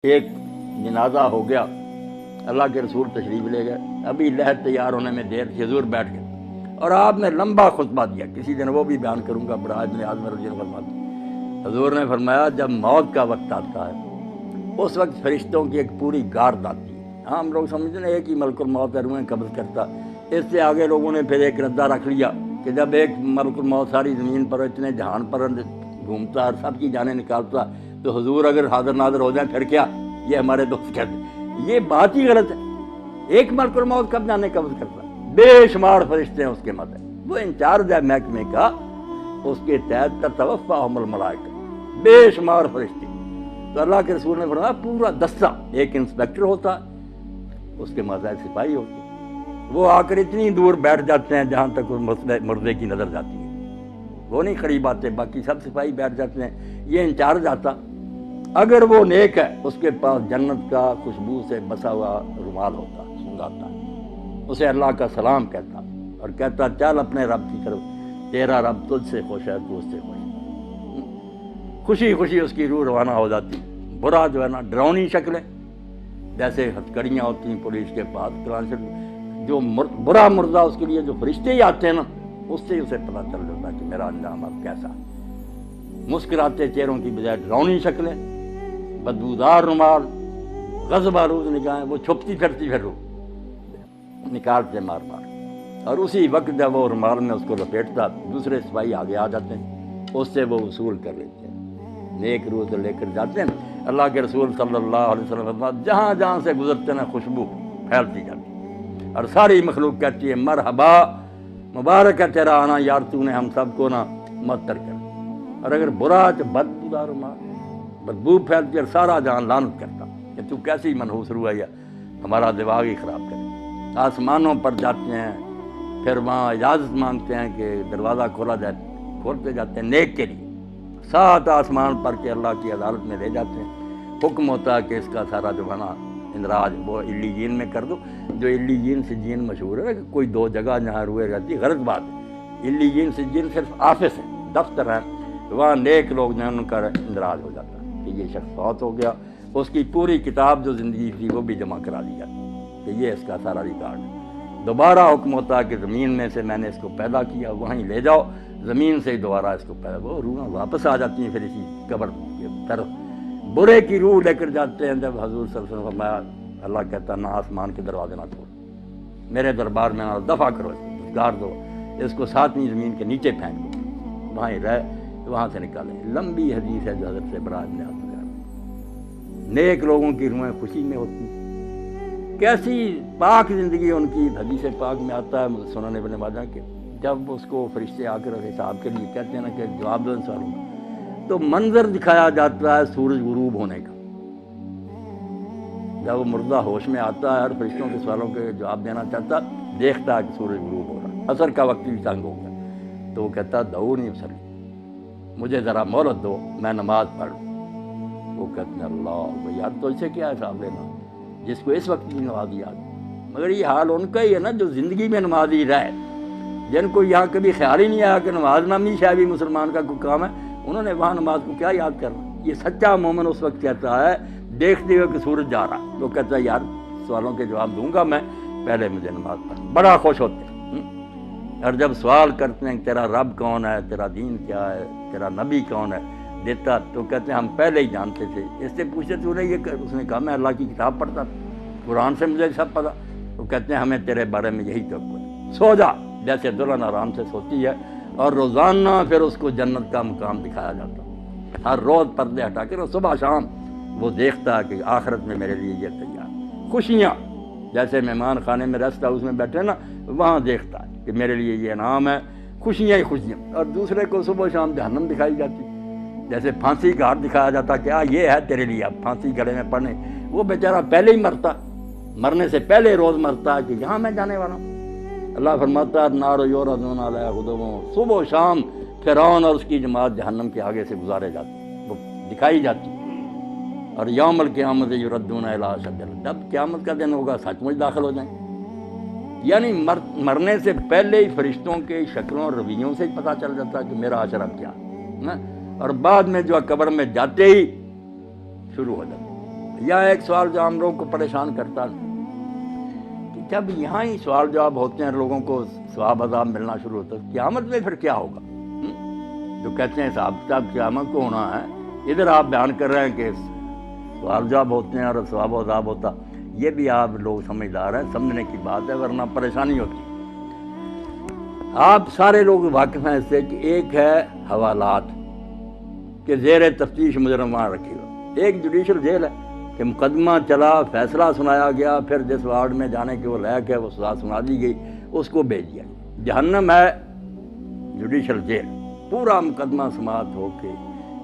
ایک جنازہ ہو گیا، اللہ کے رسول تشریف لے گئے، ابھی لحد تیار ہونے میں دیر تھی، حضور بیٹھ گئے اور آپ نے لمبا خطبہ دیا، کسی دن وہ بھی بیان کروں گا، بڑا ابن عازم رضی اللہ عنہ فرماتے، حضور نے فرمایا جب موت کا وقت آتا ہے اس وقت فرشتوں کی ایک پوری گارد آتی ہے۔ ہم لوگ سمجھتے ہیں ایک ہی ملک الموت ہے، روحیں قبض کرتا، اس سے آگے لوگوں نے پھر ایک ردہ رکھ لیا کہ جب ایک ملک الموت ساری زمین پر اتنے جہان پر گھومتا اور سب کی جانیں نکالتا تو حضور اگر حاضر ناظر ہو جائیں پھر کیا؟ یہ ہمارے دوست کہتے ہیں یہ بات ہی غلط ہے۔ ایک ملک الموت کب جانے قبض کرتا، بے شمار فرشتے ہیں اس کے مدد، وہ انچارج ہے محکمے کا، اس کے تحت تتوفاہم الملائکہ، بے شمار فرشتے۔ تو اللہ کے رسول نے فرمایا پورا دستہ، ایک انسپیکٹر ہوتا اس کے ماتحت سپاہی ہوتے، وہ آ کر اتنی دور بیٹھ جاتے ہیں جہاں تک مردے کی نظر جاتی ہے، وہ نہیں قریب آتے، باقی سب سپاہی بیٹھ جاتے ہیں۔ یہ انچارج آتا، اگر وہ نیک ہے اس کے پاس جنت کا خوشبو سے بسا ہوا رومال ہوتا، سنگاتا، اسے اللہ کا سلام کہتا اور کہتا چل اپنے رب کی طرف، تیرا رب تجھ سے خوش ہے، تو اس سے خوش ہے۔ خوشی خوشی اس کی روح روانہ ہو جاتی۔ برا جو ہے نا ڈراؤنی شکلیں جیسے ہتھکڑیاں ہوتی ہیں پولیس کے پاس، جو برا مردہ اس کے لیے جو فرشتے ہی آتے ہیں نا، اس سے اسے پتہ چل جاتا کہ میرا انجام اب کیسا۔ مسکراتے چہروں کی بجائے ڈراؤنی شکلیں، بدبودار رومال، غضب آلود نگاہیں، وہ چھپتی پھرتی پھر روح نکالتے مار مار، اور اسی وقت جب وہ رومال میں اس کو لپیٹتا دوسرے سپاہی آگے آ جاتے ہیں، اس سے وہ وصول کر لیتے ہیں، نیک روح سے لے کر جاتے ہیں۔ اللہ کے رسول صلی اللہ علیہ وسلم جہاں جہاں سے گزرتے ہیں خوشبو پھیلتی جاتی ہے اور ساری مخلوق کہتی ہے مرحبا، مبارک ہے تیرا آنا یار، تو نے ہم سب کو نا معطر کر۔ اور اگر برا تو بدبودار رومال، بدبو پھیلتی اور سارا جہان لعنت کرتا کہ تو کیسی منحوس روح ہے، ہمارا دماغ ہی خراب کرے۔ آسمانوں پر جاتے ہیں، پھر وہاں اجازت مانگتے ہیں کہ دروازہ کھولا جائے، کھولتے جاتے ہیں نیک کے لیے، 7 آسمان پر کے اللہ کی عدالت میں لے جاتے ہیں، حکم ہوتا ہے کہ اس کا سارا جو ہے نا اندراج وہ علیین میں کر دو۔ جو علیین سجین مشہور ہے کہ کوئی 2 جگہ جہاں روئے رہتی، غلط بات ہے۔ علیین سجین صرف آفس ہے، دفتر ہے، وہاں نیک لوگ جو ہیں ان کا اندراج ہو جاتا ہے کہ یہ شخص فوت ہو گیا، اس کی پوری کتاب جو زندگی تھی وہ بھی جمع کرا دی جاتی کہ یہ اس کا سارا ریکارڈ ہے۔ دوبارہ حکم ہوتا ہے کہ زمین میں سے میں نے اس کو پیدا کیا، وہیں لے جاؤ، زمین سے ہی دوبارہ اس کو پیدا، وہ روحیں واپس آ جاتی ہیں پھر اسی قبر کی طرف۔ برے کی روح لے کر جاتے ہیں، جب حضور صلی اللہ علیہ وسلم فرمایا، اللہ کہتا نہ آسمان کے دروازے نہ کھولو، میرے دربار میں نہ دفع کرو، اس کو گار دو، اس کو 7ویں زمین کے نیچے پھینک دو، وہاں ہی رہ، وہاں سے نکالیں۔ لمبی حدیث ہے جو حضرت سے بڑا ابن عازم کا۔ نیک لوگوں کی روحیں خوشی میں ہوتی، کیسی پاک زندگی ان کی۔ حدیث پاک میں آتا ہے سنن ابن ماجہ کے، جب اس کو فرشتے آ کر حساب کے لیے کہتے ہیں نا کہ جواب دو ان سوالوں کا، تو منظر دکھایا جاتا ہے سورج غروب ہونے کا۔ جب وہ مردہ ہوش میں آتا ہے اور فرشتوں کے سوالوں کے جواب دینا چاہتا، دیکھتا ہے کہ سورج غروب ہو رہا ہے، عصر کا وقت بھی تنگ ہو گیا، تو وہ کہتا دعونی اصلی، مجھے ذرا مہلت دو، میں نماز پڑھ لوں۔ وہ کہتے ہیں اللہ یار تو اسے کیا حساب لینا جس کو اس وقت کی نماز یاد۔ مگر یہ حال ان کا ہی ہے نا جو زندگی میں نمازی رہے، جن کو یہاں کبھی خیال ہی نہیں آیا کہ نماز نامی شاید بھی مسلمان کا کوئی کام ہے، انہوں نے وہاں نماز کو کیا یاد کرنا۔ یہ سچا مومن اس وقت کہتا ہے دیکھتے ہوئے کہ سورج جا رہا، تو کہتا ہے یار سوالوں کے جواب دوں گا میں، پہلے مجھے نماز پڑھ، بڑا خوش ہوتے ہیں۔ اور جب سوال کرتے ہیں کہ تیرا رب کون ہے، تیرا دین کیا ہے، تیرا نبی کون ہے، دیتا تو کہتے ہیں ہم پہلے ہی جانتے تھے، اس سے پوچھتے تو نے یہ، اس نے کہا میں اللہ کی کتاب پڑھتا تھا، قرآن سے مجھے سب پتا۔ تو کہتے ہیں ہمیں تیرے بارے میں یہی توقع ہے، سو جا، جیسے دلہن آرام سے سوتی ہے، اور روزانہ پھر اس کو جنت کا مقام دکھایا جاتا، ہر روز پردے ہٹا کر صبح شام وہ دیکھتا ہے کہ آخرت میں میرے لیے یہ تیار خوشیاں، جیسے مہمان خانے میں ریسٹ ہاؤس میں بیٹھے نا، وہاں دیکھتا ہے کہ میرے لیے یہ انعام ہے، خوشیاں ہی خوشیاں۔ اور دوسرے کو صبح شام جہنم دکھائی جاتی، جیسے پھانسی کا گھاٹ دکھایا جاتا کہ یہ ہے تیرے لیے، اب پھانسی گلے میں پڑنے، وہ بیچارہ پہلے ہی مرتا، مرنے سے پہلے روز مرتا ہے کہ یہاں میں جانے والا ہوں۔ اللہ فرماتا ہے نار یعرضون علیہا غدوا، صبح و شام فرعون اور اس کی جماعت جہنم کے آگے سے گزارے جاتے، وہ دکھائی جاتی۔ اور یوم القیامت یردون الی اشد العذاب، جب قیامت کا دن ہوگا سچ مچ داخل ہو جائیں۔ یعنی مرنے سے پہلے ہی فرشتوں کے شکلوں اور رویوں سے ہی پتہ چل جاتا ہے کہ میرا حشر اب کیا ہے، اور بعد میں جو قبر میں جاتے ہی شروع ہو جاتا یہاں ایک سوال جو ہم لوگوں کو پریشان کرتا ہے کہ جب یہاں ہی سوال جواب ہوتے ہیں لوگوں کو ثواب عذاب ملنا شروع ہوتا ہے، قیامت میں پھر کیا ہوگا؟ جو کہتے ہیں حساب کتاب قیامت کو ہونا ہے، ادھر آپ بیان کر رہے ہیں کہ سوال جواب ہوتے ہیں اور ثواب و عذاب ہوتا، یہ بھی آپ لوگ سمجھدار ہیں، سمجھنے کی بات ہے، ورنہ پریشانی ہوتی ہے۔ آپ سارے لوگ واقف ہیں اس سے کہ ایک ہے حوالات کہ زیر تفتیش مجرم وہاں رکھے گا، ایک جوڈیشل جیل ہے کہ مقدمہ چلا، فیصلہ سنایا گیا، پھر جس وارڈ میں جانے کے وہ لائق ہے وہ سزا سنا دی گئی، اس کو بھیج دیا۔ جہنم ہے جوڈیشل جیل، پورا مقدمہ سماعت ہو کے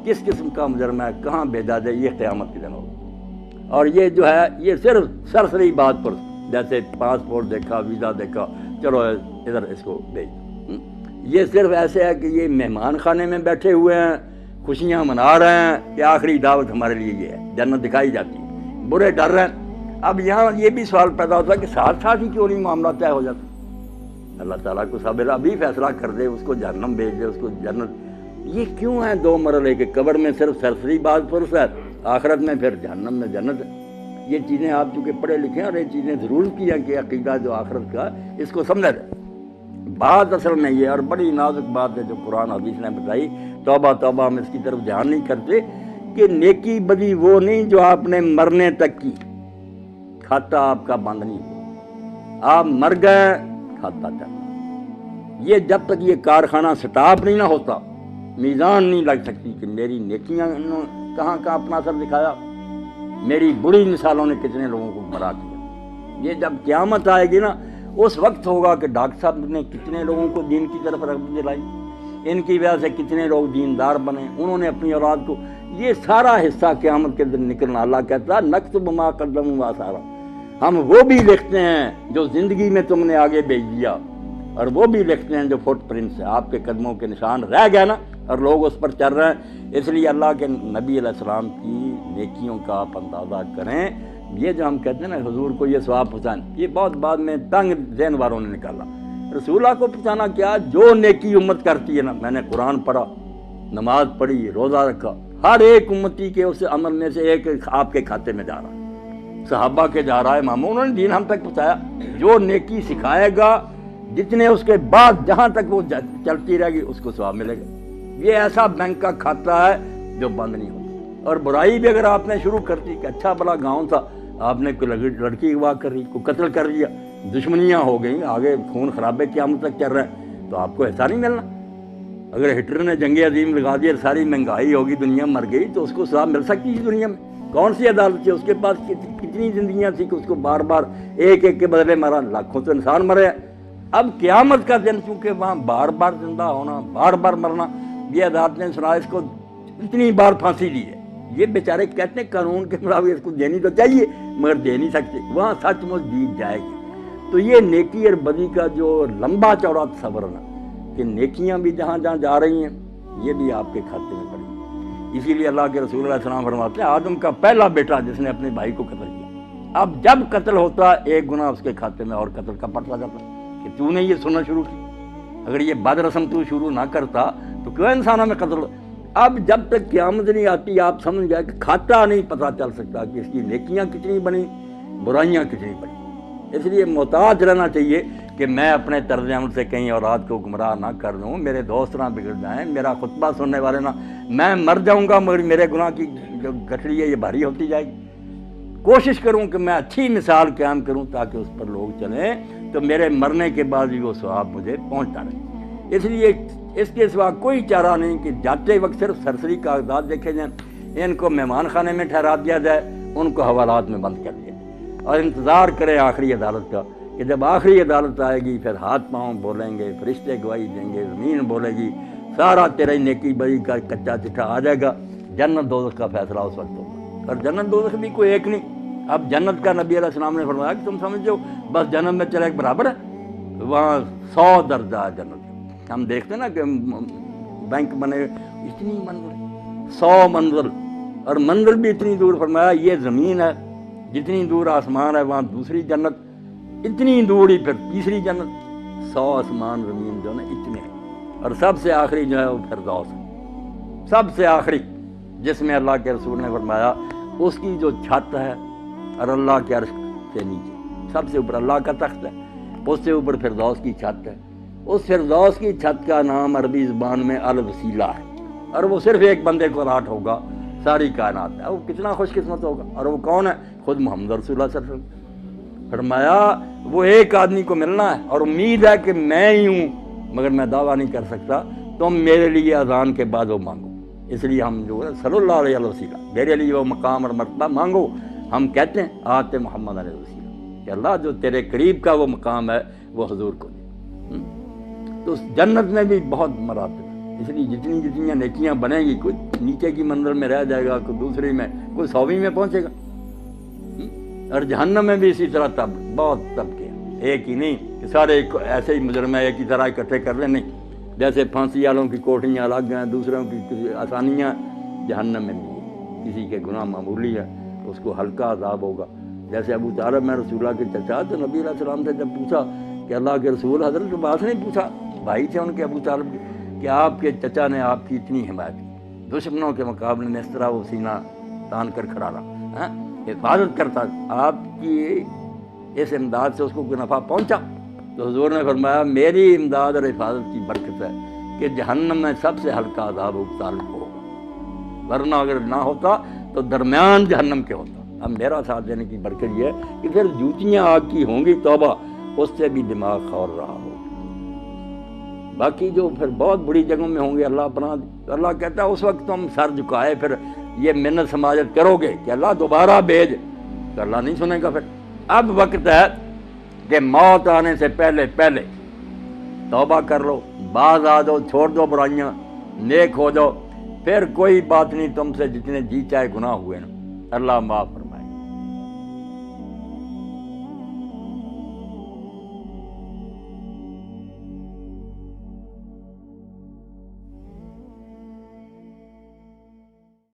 کس قسم کا مجرم ہے کہاں بھیجا جائے، یہ قیامت کے دن ہوگا۔ اور یہ جو ہے یہ صرف سرسری بات پر، جیسے پاسپورٹ دیکھا، ویزا دیکھا، چلو ادھر اس کو بھیج دو، یہ صرف ایسے ہے کہ یہ مہمان خانے میں بیٹھے ہوئے ہیں، خوشیاں منا رہے ہیں کہ آخری دعوت ہمارے لیے یہ ہے، جنت دکھائی جاتی ہے، برے ڈر رہے ہیں۔ اب یہاں یہ بھی سوال پیدا ہوتا ہے کہ ساتھ ساتھ ہی کیوں نہیں معاملہ طے ہو جاتا؟ اللہ تعالیٰ کو صبر ابھی فیصلہ کر دے، اس کو جہنم بھیج دے، اس کو جنت۔ یہ کیوں ہے دو مرحلے کے؟ قبر میں صرف سرسری بات پرس ہے، آخرت میں پھر جہنم میں جنت ہے۔ یہ چیزیں آپ چونکہ پڑھے لکھے ہیں اور یہ چیزیں ضرور کی ہیں کہ عقیدہ جو آخرت کا اس کو سمجھا جائے۔ بات اصل میں یہ اور بڑی نازک بات ہے جو قرآن حدیث نے بتائی، توبہ توبہ ہم اس کی طرف دھیان نہیں کرتے کہ نیکی بدی وہ نہیں جو آپ نے مرنے تک کی، کھاتا آپ کا بند نہیں ہوا، آپ مر گئے کھاتا چل، یہ جب تک یہ کارخانہ سٹاپ نہیں نہ ہوتا، میزان نہیں لگ سکتی کہ میری نیکیاں کہاں کا اپنا اثر دکھایا، میری بری مثالوں نے کتنے لوگوں کو گمراہ کیا۔ یہ جب قیامت آئے گی نا، اس وقت ہوگا کہ ڈاکٹر صاحب نے کتنے لوگوں کو دین کی طرف رغبت دلائی، ان کی وجہ سے کتنے لوگ دیندار بنے، انہوں نے اپنی اولاد کو، یہ سارا حصہ قیامت کے دن نکلنا۔ اللہ کہتا ہے نکتب ما قدموا وآثارا، ہم وہ بھی لکھتے ہیں جو زندگی میں تم نے آگے بھیج دیا، اور وہ بھی لکھتے ہیں جو فٹ پرنٹس ہیں، آپ کے قدموں کے نشان رہ گئے نا، اور لوگ اس پر چل رہے ہیں۔ اس لیے اللہ کے نبی علیہ السلام کی نیکیوں کا آپ اندازہ کریں۔ یہ جو ہم کہتے ہیں نا حضور کو یہ ثواب پہنچانا، یہ بہت بعد میں تنگ ذہن والوں نے نکالا۔ رسول اللہ کو پہنچانا کیا؟ جو نیکی امت کرتی ہے نا، میں نے قرآن پڑھا، نماز پڑھی، روزہ رکھا، ہر ایک امتی کے اس عمل میں سے ایک آپ کے کھاتے میں جا رہا ہے، صحابہ کے جا رہا ہے، اماموں، انہوں نے دین ہم تک پہنچایا۔ جو نیکی سکھائے گا، جتنے اس کے بعد جہاں تک وہ چلتی رہے گی اس کو ثواب ملے گا۔ یہ ایسا بینک کا کھاتا ہے جو بند نہیں ہوتا۔ اور برائی بھی اگر آپ نے شروع کر دی کہ اچھا بڑا گاؤں تھا، آپ نے کوئی لڑکی اغوا کر رہی، کوئی قتل کر دیا، دشمنیاں ہو گئیں، آگے خون خرابے قیامت تک چل رہے ہیں، تو آپ کو ایسا نہیں ملنا۔ اگر ہٹلر نے جنگ عظیم لگا دی اور ساری مہنگائی ہوگی، دنیا مر گئی، تو اس کو ثواب مل سکتی ہے دنیا میں؟ کون سی عدالت تھی؟ اس کے پاس کتنی زندگیاں تھیں کہ اس کو بار بار ایک ایک کے بدلے مرا، لاکھوں تو انسان مرے ہیں۔ اب قیامت کا دن چونکہ وہاں بار بار زندہ ہونا، بار بار مرنا، یہ عدالت نے سنا اس کو اتنی بار پھانسی دی ہے۔ یہ بیچارے کہتے ہیں قانون کے مطابق اس کو دینی تو چاہیے مگر دے نہیں سکتے، وہاں سچ مچ جیت جائے گی۔ تو یہ نیکی اور بدی کا جو لمبا چوڑا تصور ہے کہ نیکیاں بھی جہاں جہاں جا رہی ہیں، یہ بھی آپ کے کھاتے میں پڑی۔ اسی لیے اللہ کے رسول علیہ السلام فرماتے ہیں آدم کا پہلا بیٹا جس نے اپنے بھائی کو قتل کیا، اب جب قتل ہوتا ایک گناہ اس کے کھاتے میں اور قتل کا پڑتا جاتا کہ تو نے یہ سننا شروع کی۔ اگر یہ بد رسم تو شروع نہ کرتا تو کیوں انسانوں میں قتل؟ اب جب تک قیامت نہیں آتی آپ سمجھ گئے کہ کھاتا نہیں پتہ چل سکتا کہ اس کی نیکیاں کتنی بنی، برائیاں کتنی بنی۔ اس لیے محتاط رہنا چاہیے کہ میں اپنے طرز عمل سے کہیں اولاد کو گمراہ نہ کر دوں، میرے دوست نہ بگڑ جائیں، میرا خطبہ سننے والے نہ، میں مر جاؤں گا مگر میرے گناہ کی جو گٹھڑی ہے یہ بھاری ہوتی جائے گی۔ کوشش کروں کہ میں اچھی مثال قائم کروں تاکہ اس پر لوگ چلیں، تو میرے مرنے کے بعد بھی وہ ثواب مجھے پہنچتا رہے۔ اس لیے اس کے سوا کوئی چارہ نہیں کہ جاتے وقت صرف سرسری کاغذات دیکھے جائیں، ان کو مہمان خانے میں ٹھہرا دیا جائے، ان کو حوالات میں بند کر دیا جائے، اور انتظار کریں آخری عدالت کا کہ جب آخری عدالت آئے گی پھر ہاتھ پاؤں بولیں گے، فرشتے گواہی دیں گے، زمین بولے گی، سارا تیرے نیکی بری کا کچا چٹھا آ جائے گا، جنت دوزخ کا فیصلہ اس وقت ہوگا۔ اور جنت دوزخ بھی کوئی ایک نہیں، اب جنت کا نبی علیہ السلام نے فرمایا کہ تم سمجھو بس جنت میں چلے ایک برابر ہے، وہاں 100 درجہ ہے جنت۔ ہم دیکھتے ہیں نا کہ بینک بنے اتنی منزل، 100 منزل، اور منزل بھی اتنی دور، فرمایا یہ زمین ہے جتنی دور آسمان ہے وہاں دوسری جنت، اتنی دور ہی پھر تیسری جنت، 100 آسمان زمین جو ہے اتنے ہیں، اور سب سے آخری جو ہے وہ فردوس ہے، سب سے آخری، جس میں اللہ کے رسول نے فرمایا اس کی جو چھت ہے اور اللہ کے عرش سے نیچے سب سے اوپر اللہ کا تخت ہے، اس سے اوپر فردوس کی چھت ہے. اس فردوس کی چھت کا نام عربی زبان میں الوسیلہ ہے، اور وہ صرف ایک بندے کو الاٹ ہوگا ساری کائنات ہے. وہ کتنا خوش قسمت ہوگا. اور وہ کون ہے؟ خود محمد رسول اللہ صلی اللہ علیہ وسلم. فرمایا وہ ایک آدمی کو ملنا ہے، اور امید ہے کہ میں ہی ہوں، مگر میں دعویٰ نہیں کر سکتا. تم میرے لیے اذان کے بعد وہ مانگو. اس لیے ہم جو ہے صلی اللہ علیہ وسلم میرے لیے وہ مقام اور مرتبہ مانگو. ہم کہتے ہیں آتے محمد علیہ وسلم کہ اللہ جو تیرے قریب کا وہ مقام ہے وہ حضور کو دے. تو اس جنت میں بھی بہت مراتب ہے، اس لیے جتنی جتنی نیکیاں بنیں گی، کوئی نیچے کی منزل میں رہ جائے گا، کوئی دوسری میں، کوئی 100ویں میں پہنچے گا. اور جہنم میں بھی اسی طرح بہت طبقے ہیں، ایک ہی نہیں کہ سارے ایسے ہی مجرم ایک ہی طرح اکٹھے کر لیں. نہیں، جیسے پھانسی والوں کی کوٹھیاں الگ ہیں، دوسروں کی آسانیاں، جہنم میں بھی کسی کے گناہ معمولی ہے اس کو ہلکا عذاب ہوگا. جیسے ابو طالب میں رسول اللہ کے چچا، تو نبی علیہ السلام سے جب پوچھا کہ اللہ کے رسول، حضرت عباس نے پوچھا، بھائی تھے ان کے ابو طالب کے، کہ آپ کے چچا نے آپ کی اتنی حمایت کی، دشمنوں کے مقابلے میں اس طرح وہ سینہ تان کر کھڑا رہا، حفاظت کرتا، آپ کی اس امداد سے اس کو کوئی نفع پہنچا؟ تو حضور نے فرمایا میری امداد اور حفاظت کی برکت ہے کہ جہنم میں سب سے ہلکا عذاب ابو طالب کو ہوگا، ورنہ اگر نہ ہوتا تو درمیان جہنم کے ہوتا. اب میرا ساتھ دینے کی برکت یہ ہے کہ پھر جوتیاں آگ کی ہوں گی، توبہ، اس سے بھی دماغ خور رہا ہوگا. باقی جو پھر بہت بڑی جگہوں میں ہوں گے، اللہ پناہ. اللہ کہتا ہے اس وقت تم سر جھکائے پھر یہ منت سماجت کرو گے کہ اللہ دوبارہ بھیج، تو اللہ نہیں سنے گا. پھر اب وقت ہے کہ موت آنے سے پہلے پہلے توبہ کر لو، باز آ جاؤ، چھوڑ دو برائیاں، نیک ہو جاؤ. پھر کوئی بات نہیں، تم سے جتنے جی چاہے گناہ ہوئے نا اللہ معاف